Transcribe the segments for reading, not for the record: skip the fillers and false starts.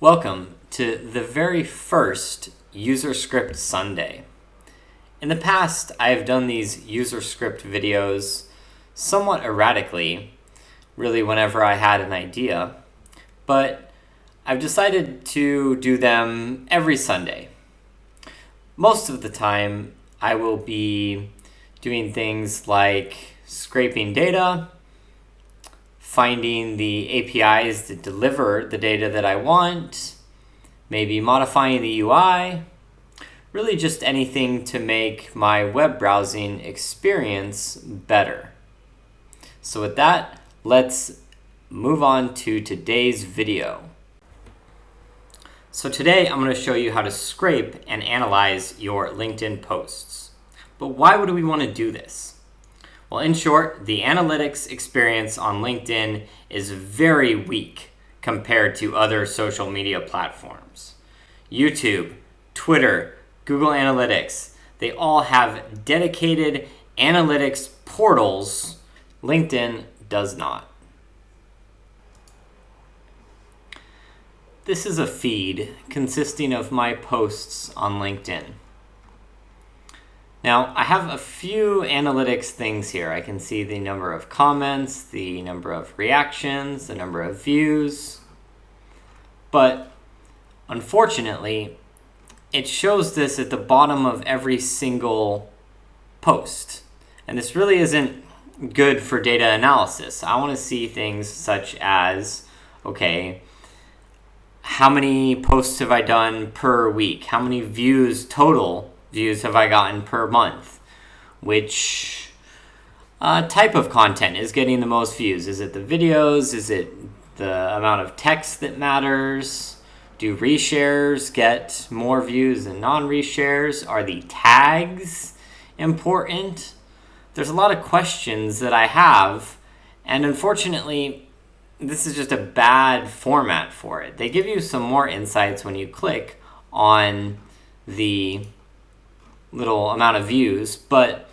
Welcome to the very first UserScript Sunday. In the past, I have done these UserScript videos somewhat erratically, really whenever I had an idea, but I've decided to do them every Sunday. Most of the time, I will be doing things like scraping data, finding the APIs that deliver the data that I want, maybe modifying the UI, really just anything to make my web browsing experience better. So with that, let's move on to today's video. So today I'm going to show you how to scrape and analyze your LinkedIn posts. But why would we want to do this? Well, in short, the analytics experience on LinkedIn is very weak compared to other social media platforms. YouTube, Twitter, Google Analytics, they all have dedicated analytics portals. LinkedIn does not. This is a feed consisting of my posts on LinkedIn. Now, I have a few analytics things here. I can see the number of comments, the number of reactions, the number of views. But unfortunately, it shows this at the bottom of every single post. And this really isn't good for data analysis. I want to see things such as, okay, how many posts have I done per week? How many total views have I gotten per month? Which type of content is getting the most views? Is it the videos? Is it the amount of text that matters? Do reshares get more views than non-reshares? Are the tags important? There's a lot of questions that I have, and unfortunately, this is just a bad format for it. They give you some more insights when you click on the little amount of views, but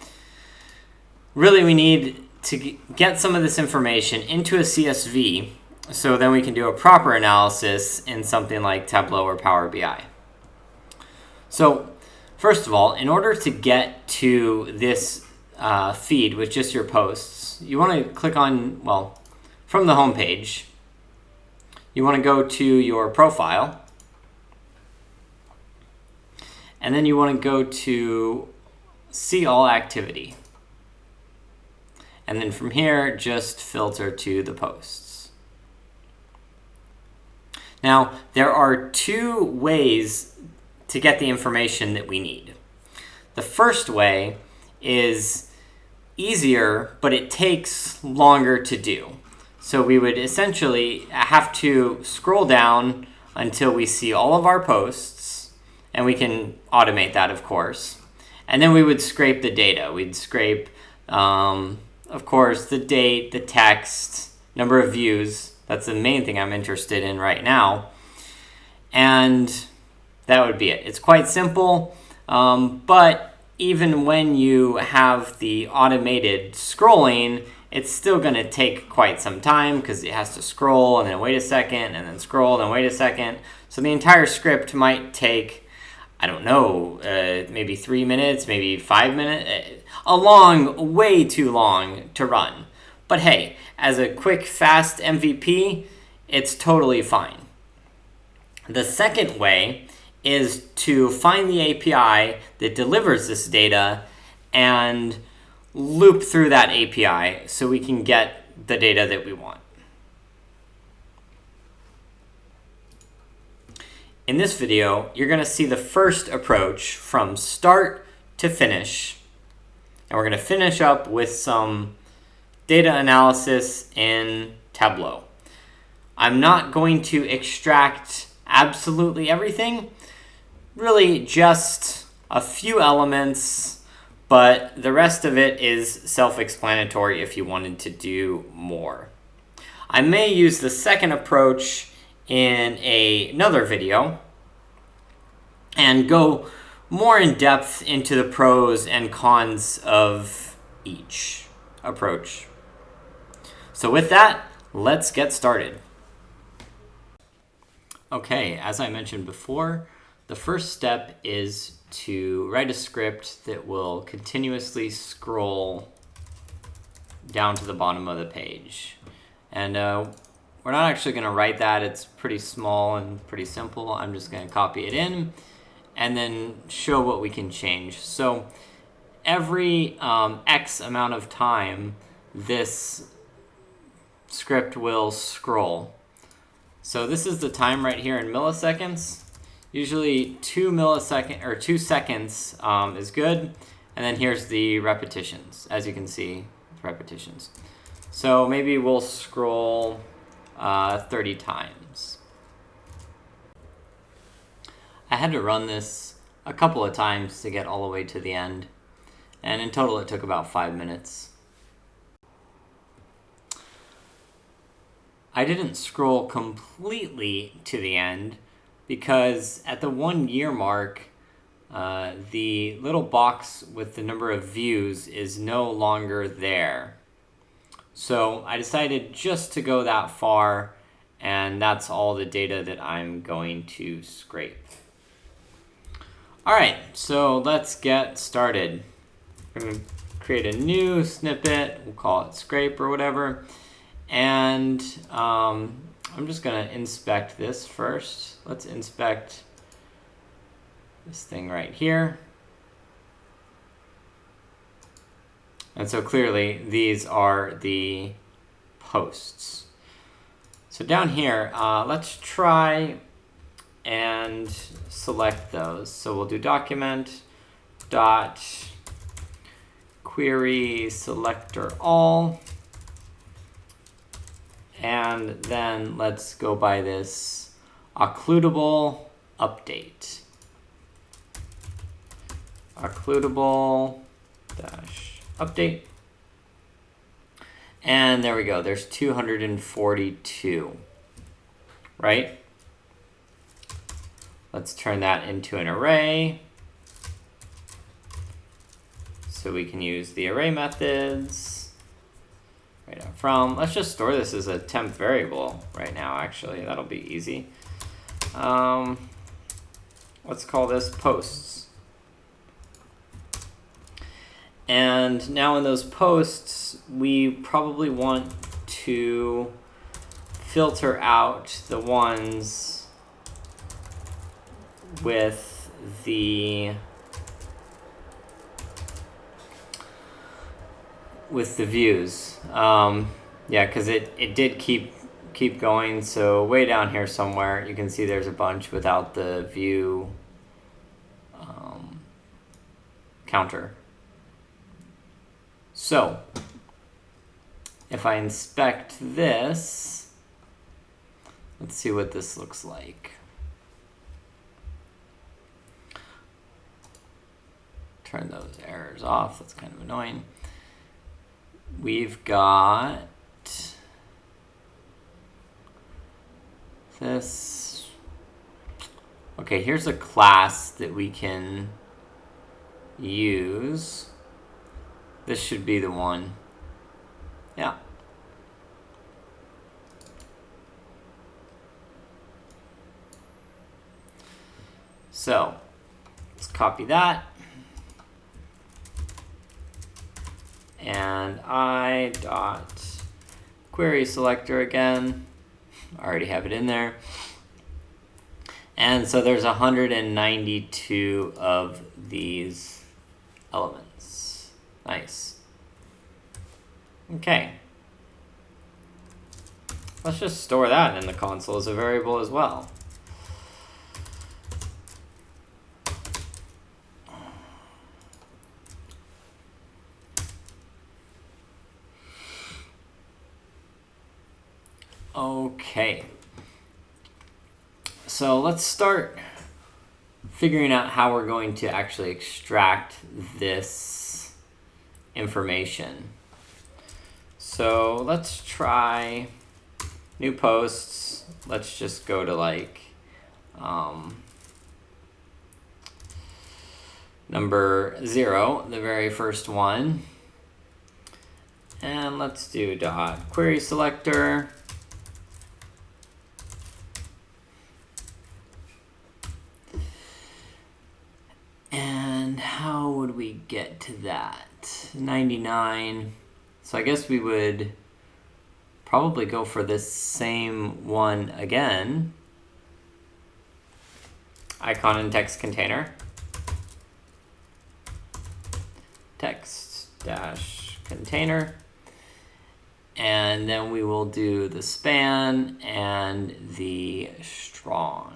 really we need to get some of this information into a CSV so then we can do a proper analysis in something like Tableau or Power BI. So first of all, in order to get to this feed with just your posts, you want to click on, from the home page, you want to go to your profile, and then you want to go to See All Activity. And then from here, just filter to the posts. Now, there are two ways to get the information that we need. The first way is easier, but it takes longer to do. So we would essentially have to scroll down until we see all of our posts, and we can automate that, of course. And then we would scrape the data. We'd scrape, of course, the date, the text, number of views. That's the main thing I'm interested in right now. And that would be it. It's quite simple, but even when you have the automated scrolling, it's still going to take quite some time because it has to scroll and then wait a second and then scroll and wait a second. So the entire script might take, I don't know, maybe 3 minutes, maybe 5 minutes, way too long to run. But hey, as a quick, fast MVP, it's totally fine. The second way is to find the API that delivers this data and loop through that API so we can get the data that we want. In this video, you're going to see the first approach from start to finish, and we're going to finish up with some data analysis in Tableau. I'm not going to extract absolutely everything, really just a few elements, but the rest of it is self-explanatory if you wanted to do more. I may use the second approach in another video and go more in depth into the pros and cons of each approach. So with that, let's get started. Okay, as I mentioned before, the first step is to write a script that will continuously scroll down to the bottom of the page. And we're not actually going to write that. It's pretty small and pretty simple. I'm just going to copy it in and then show what we can change. So every X amount of time, this script will scroll. So this is the time right here in milliseconds. Usually 2 seconds is good. And then here's the repetitions. As you can see, repetitions. So maybe we'll scroll 30 times. I had to run this a couple of times to get all the way to the end. And in total, it took about 5 minutes. I didn't scroll completely to the end because at the 1 year mark, the little box with the number of views is no longer there. So I decided just to go that far, and that's all the data that I'm going to scrape. All right, so let's get started. I'm going to create a new snippet. We'll call it scrape or whatever. And I'm just going to inspect this first. Let's inspect this thing right here. And so clearly, these are the posts. So down here, let's try and select those. So we'll do document dot query selector all. And then let's go by this occludable update. Occludable dash update. And there we go. There's 242, right? Let's turn that into an array. So we can use the array methods. Right up from. Let's just store this as a temp variable right now, actually. That'll be easy. Let's call this posts. And now in those posts, we probably want to filter out the ones with the views. Yeah, because it did keep going. So way down here somewhere, you can see there's a bunch without the view counter. So if I inspect this, let's see what this looks like. Turn those errors off. That's kind of annoying. We've got this. Okay, here's a class that we can use. This should be the one. Yeah. So let's copy that. And I dot query selector again. I already have it in there. And so there's 192 of these elements. Nice. Okay. Let's just store that in the console as a variable as well. Okay, so let's start figuring out how we're going to actually extract this information. So let's try new posts. Let's just go to like number 0, the very first one. And let's do dot query selector. would we get to that? 99. So I guess we would probably go for this same one again. Icon and text container. Text dash container. And then we will do the span and the strong.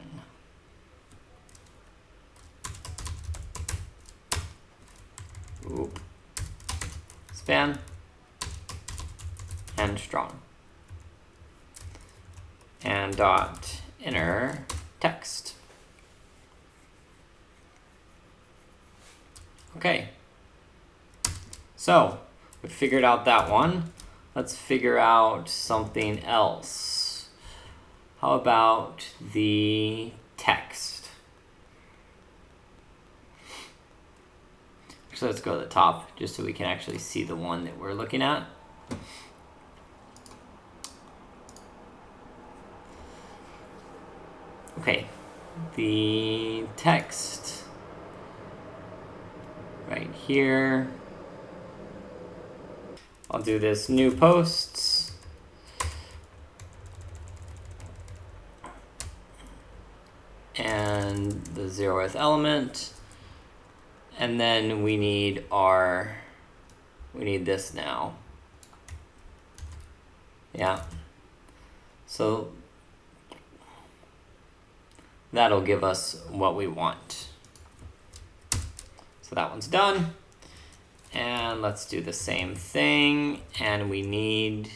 Oop. Span and strong. And dot inner text. Okay. So we figured out that one. Let's figure out something else. How about the text? So let's go to the top just so we can actually see the one that we're looking at. Okay, the text right here. I'll do this new posts. And the 0th element. And then we need this now. Yeah. So that'll give us what we want. So that one's done. And let's do the same thing. And we need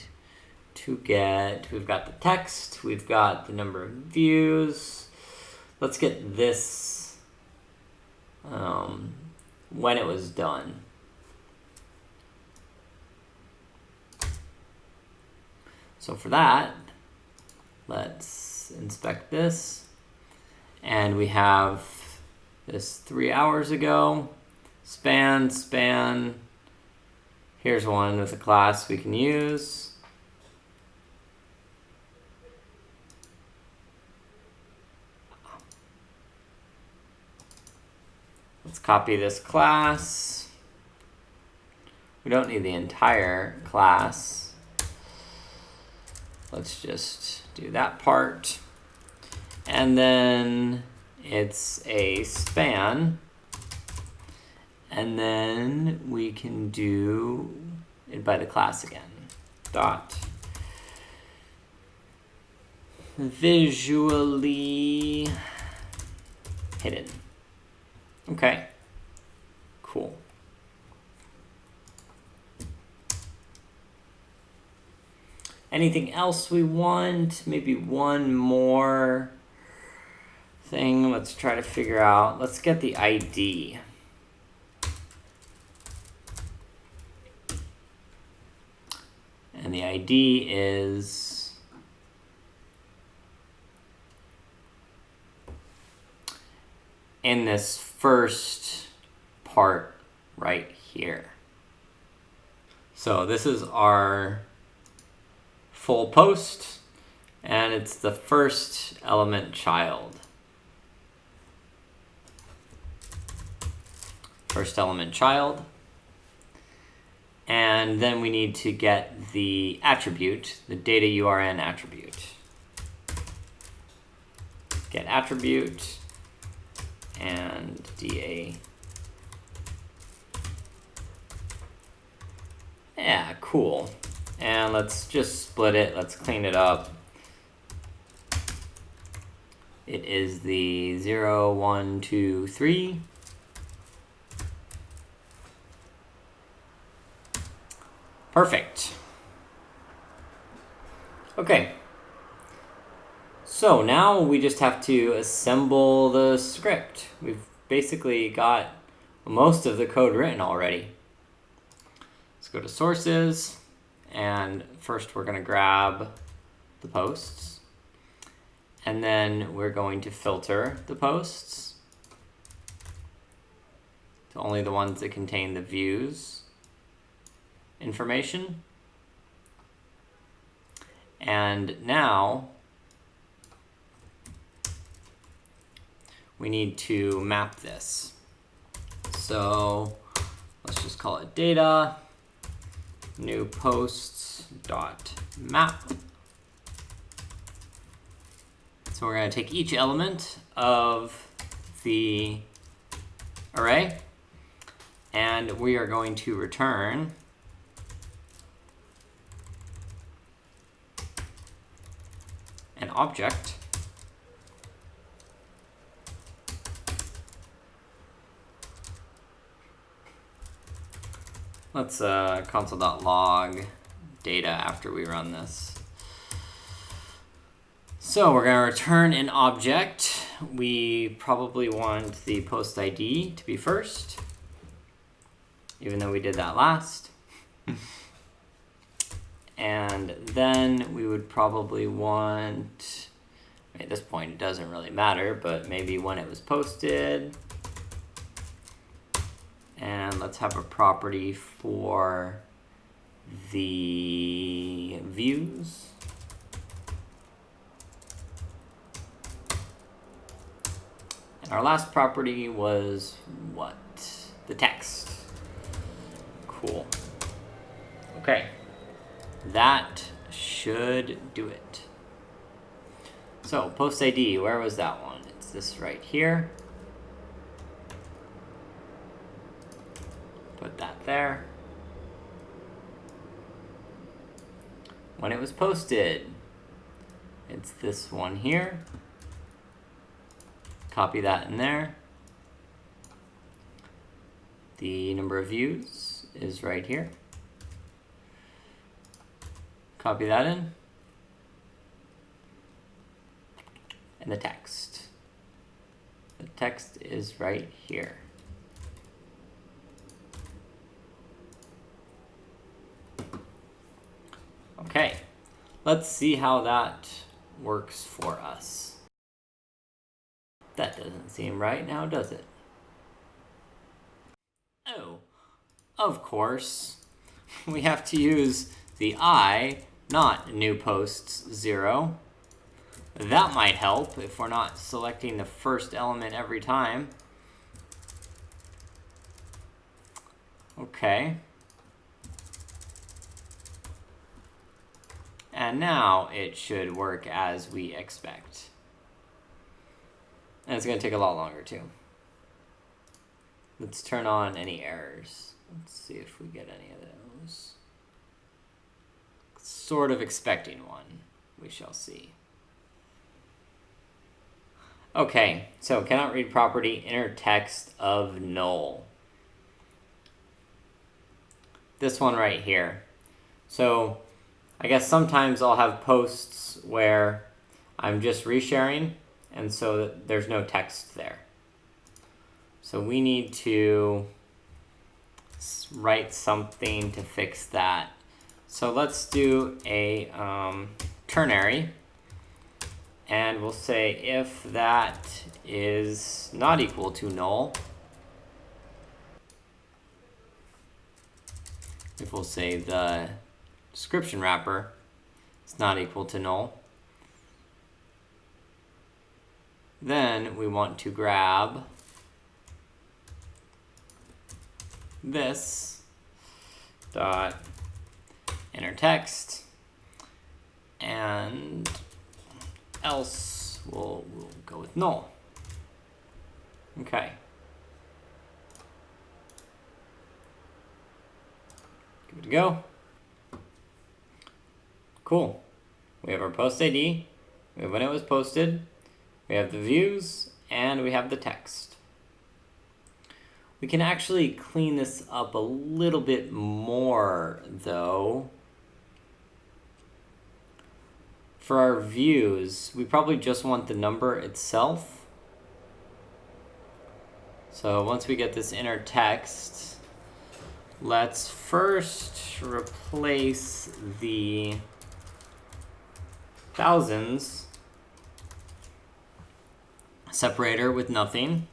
to get, we've got the text, we've got the number of views. Let's get this when it was done. So for that, let's inspect this. And we have this 3 hours ago. Span. Here's one with a class we can use. Let's copy this class. We don't need the entire class. Let's just do that part. And then it's a span. And then we can do it by the class again. Dot visually hidden. Okay, cool. Anything else we want? Maybe one more thing. Let's try to figure out. Let's get the ID. And the ID is in this first part right here. So this is our full post, and it's the first element child. First element child. And then we need to get the attribute, the data URN attribute. Get attribute and DA. Yeah, cool. And let's just split it. Let's clean it up. It is the 0, 1, 2, 3. Perfect. Okay. So now we just have to assemble the script. We've basically got most of the code written already. Let's go to sources, and first we're going to grab the posts, and then we're going to filter the posts to only the ones that contain the views information. And now we need to map this. So let's just call it data, new posts dot map. So we're going to take each element of the array, and we are going to return an object let's console.log data after we run this. So we're going to return an object. We probably want the post ID to be first, even though we did that last. And then we would probably want, at this point it doesn't really matter, but maybe when it was posted. And let's have a property for the views. And our last property was what? The text. Cool. Okay. That should do it. So post ID, where was that one? It's this right here. Put that there. When it was posted, it's this one here. Copy that in there. The number of views is right here. Copy that in. And the text. The text is right here. Okay, let's see how that works for us. That doesn't seem right now, does it? Oh, of course. We have to use the I, not new posts 0. That might help if we're not selecting the first element every time. Okay. And now it should work as we expect. And it's going to take a lot longer too. Let's turn on any errors. Let's see if we get any of those. Sort of expecting one. We shall see. Okay, so cannot read property inner text of null. This one right here. So I guess sometimes I'll have posts where I'm just resharing, and so there's no text there. So we need to write something to fix that. So let's do a ternary, and we'll say if that is not equal to null, if we'll say the description wrapper is not equal to null, then we want to grab this dot inner text, and else we'll go with null. Okay. Give it a go. Cool. We have our post ID, we have when it was posted, we have the views, and we have the text. We can actually clean this up a little bit more, though. For our views, we probably just want the number itself. So once we get this inner text, let's first replace the thousands separator with nothing.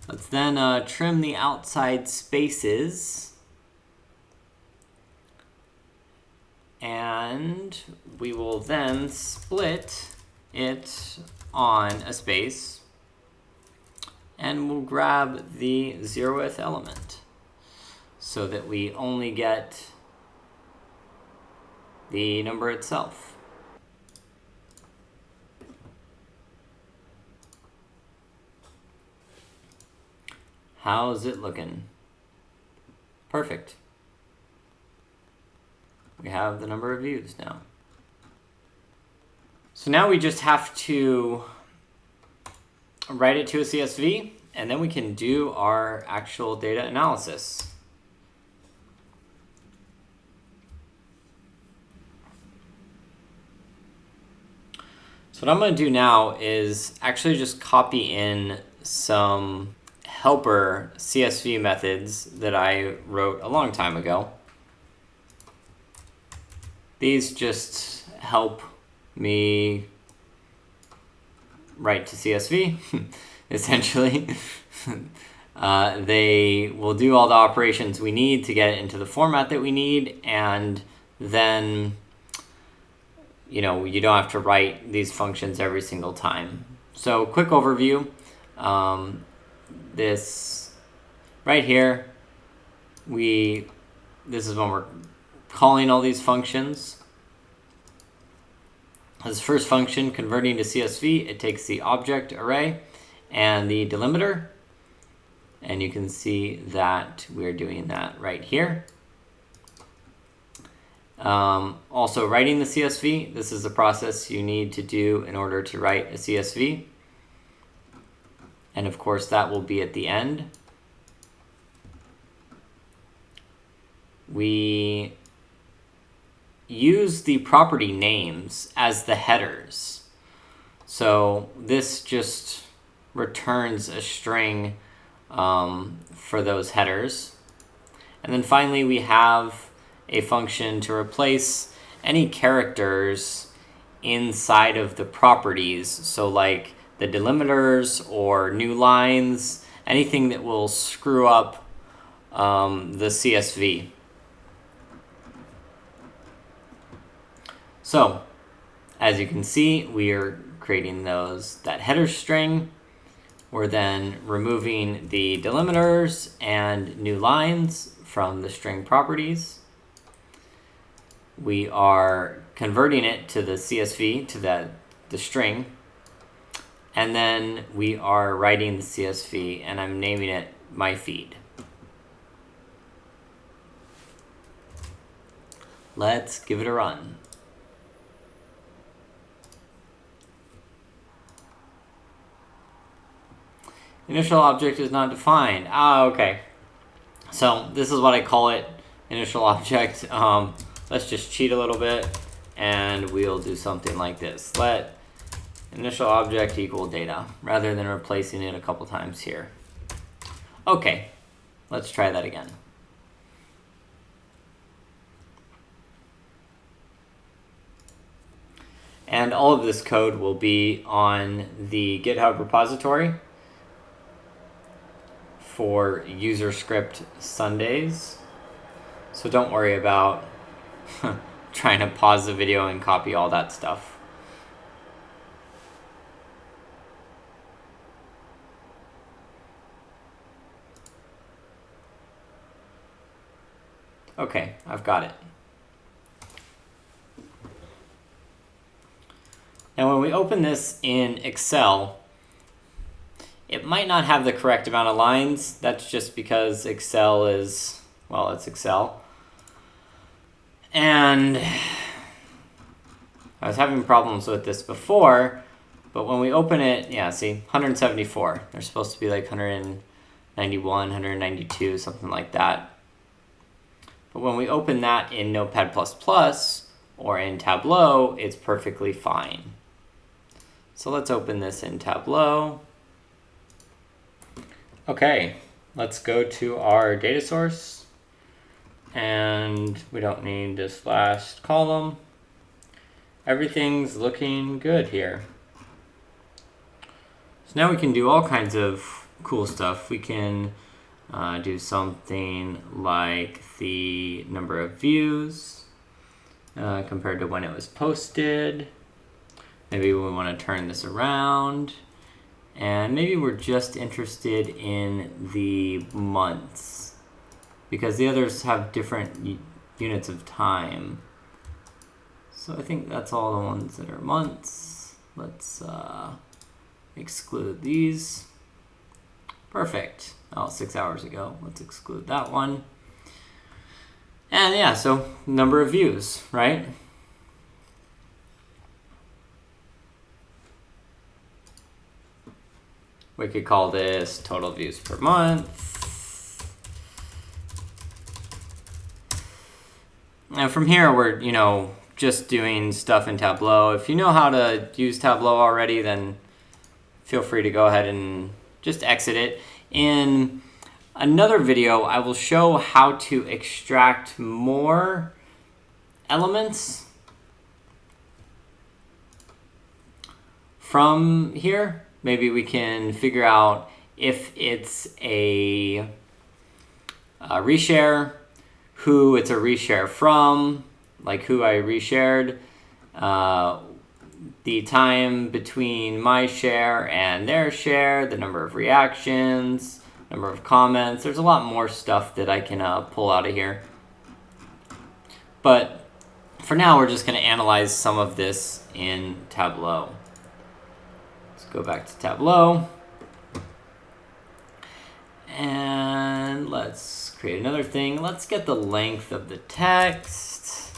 Let's then trim the outside spaces, and we will then split it on a space, and we'll grab the 0th element. so that we only get the number itself. How's it looking? Perfect. We have the number of views now. So now we just have to write it to a CSV, and then we can do our actual data analysis. So what I'm going to do now is actually just copy in some helper CSV methods that I wrote a long time ago. These just help me write to CSV, essentially. They will do all the operations we need to get it into the format that we need, and then you don't have to write these functions every single time. So quick overview. This right here, this is when we're calling all these functions. This first function, converting to CSV, it takes the object array and the delimiter, and you can see that we're doing that right here. Also writing the CSV, this is the process you need to do in order to write a CSV. And of course that will be at the end. We use the property names as the headers. So this just returns a string for those headers. And then finally we have a function to replace any characters inside of the properties. So like the delimiters or new lines, anything that will screw up the CSV. So as you can see, we are creating that header string. We're then removing the delimiters and new lines from the string properties. We are converting it to the CSV, to the string. And then we are writing the CSV, and I'm naming it my feed. Let's give it a run. Initial object is not defined. Okay. So this is what I call it, initial object. Let's just cheat a little bit, and we'll do something like this. Let initial object equal data, rather than replacing it a couple times here. Okay, let's try that again. And all of this code will be on the GitHub repository for UserScript Sundays. So don't worry about trying to pause the video and copy all that stuff. Okay, I've got it. Now when we open this in Excel, it might not have the correct amount of lines. That's just because Excel is, well, it's Excel. And I was having problems with this before, but when we open it, yeah, see, 174. There's supposed to be like 191, 192, something like that. But when we open that in Notepad++ or in Tableau, it's perfectly fine. So let's open this in Tableau. Okay, let's go to our data source. And we don't need this last column. Everything's looking good here. So now we can do all kinds of cool stuff. We can do something like the number of views compared to when it was posted. Maybe we want to turn this around. And maybe we're just interested in the months. because the others have different units of time. So I think that's all the ones that are months. Let's exclude these. Perfect. Oh, 6 hours ago. Let's exclude that one. And yeah, so number of views, right? We could call this total views per month. And from here, we're, just doing stuff in Tableau. If you know how to use Tableau already, then feel free to go ahead and just exit it. In another video, I will show how to extract more elements from here. Maybe we can figure out if it's a reshare, who it's a reshare from, like who I reshared, the time between my share and their share, the number of reactions, number of comments. There's a lot more stuff that I can pull out of here. But for now, we're just going to analyze some of this in Tableau. Let's go back to Tableau. And let's create another thing. Let's get the length of the text.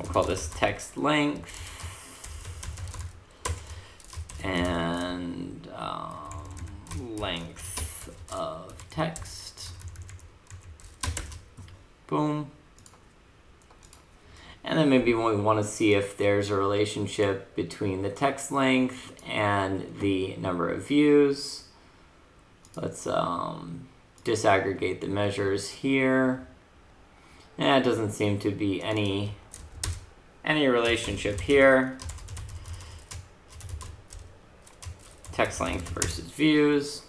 We'll call this text length. And length of text. Boom. And then maybe we want to see if there's a relationship between the text length and the number of views. Let's disaggregate the measures here. And it doesn't seem to be any relationship here. Text length versus views.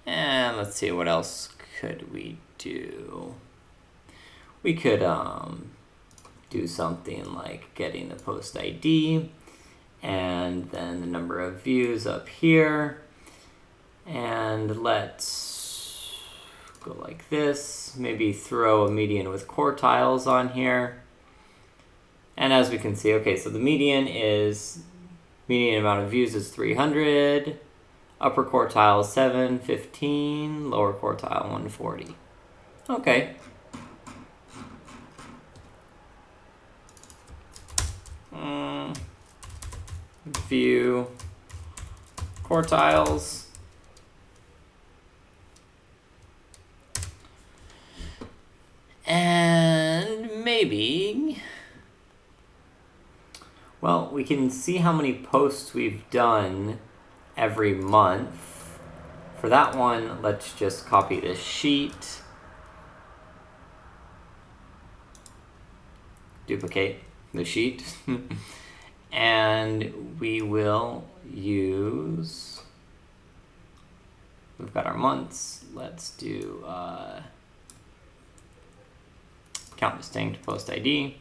And let's see, what else could we do? We could do something like getting the post ID and then the number of views up here. And let's go like this. Maybe throw a median with quartiles on here. And as we can see, okay, so the median amount of views is 300. Upper quartile 715. Lower quartile 140. Okay. View quartiles. And maybe, well, we can see how many posts we've done every month. For that one, let's just copy this sheet. Duplicate the sheet. And we will use, we've got our months. Let's do count distinct post ID.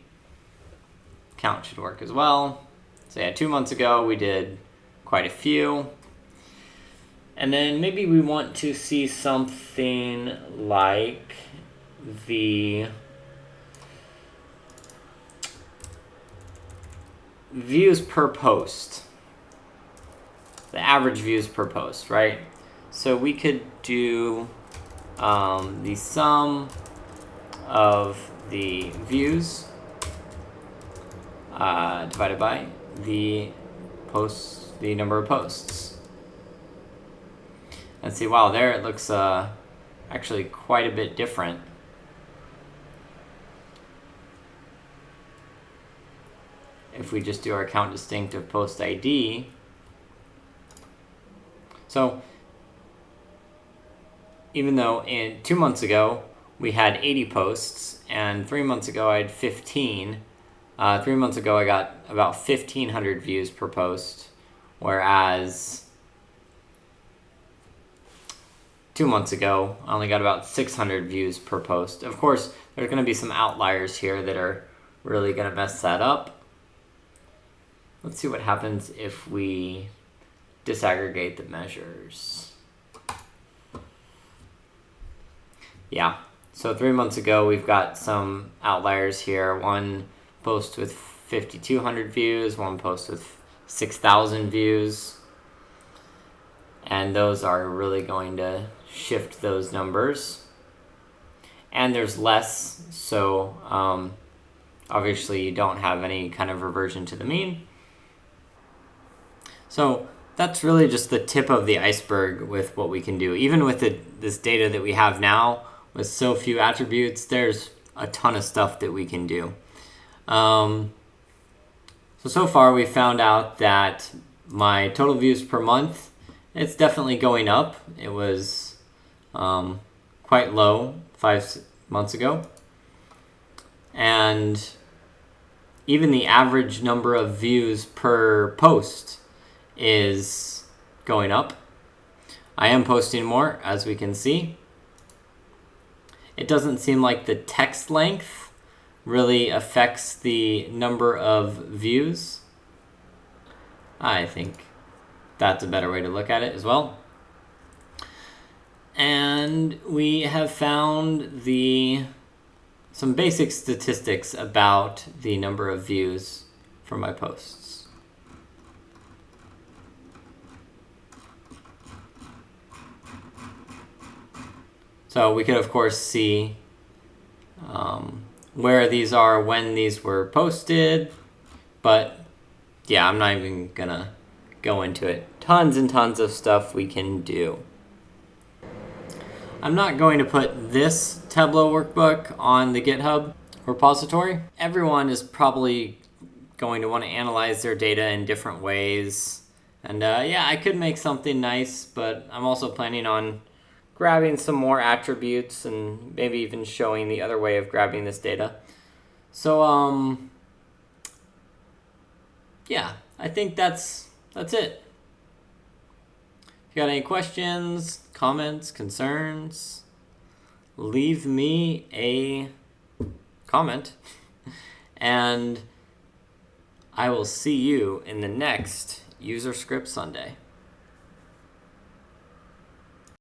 Count should work as well. So yeah, 2 months ago we did quite a few. And then maybe we want to see something like the views per post. The average views per post, right? So we could do the sum of the views divided by the posts, the number of posts. And see, wow, there it looks actually quite a bit different. If we just do our count distinct of post ID. So even though 2 months ago we had 80 posts, and 3 months ago I had 15. 3 months ago I got about 1,500 views per post, whereas 2 months ago I only got about 600 views per post. Of course, there's going to be some outliers here that are really going to mess that up. Let's see what happens if we disaggregate the measures. Yeah, So 3 months ago, we've got some outliers here. One post with 5,200 views, one post with 6,000 views. And those are really going to shift those numbers. And there's less, so obviously you don't have any kind of reversion to the mean. So that's really just the tip of the iceberg with what we can do. Even with this data that we have now, with so few attributes, there's a ton of stuff that we can do. So far we found out that my total views per month, it's definitely going up. It was quite low 5 months ago. And even the average number of views per post is going up. I am posting more, as we can see. It doesn't seem like the text length really affects the number of views. I think that's a better way to look at it as well. And we have found some basic statistics about the number of views for my posts. So we could, of course, see where these are, when these were posted. But yeah, I'm not even going to go into it. Tons and tons of stuff we can do. I'm not going to put this Tableau workbook on the GitHub repository. Everyone is probably going to want to analyze their data in different ways. And yeah, I could make something nice, but I'm also planning on grabbing some more attributes and maybe even showing the other way of grabbing this data. So yeah, I think that's it. If you got any questions, comments, concerns, leave me a comment, and I will see you in the next UserScript Sunday.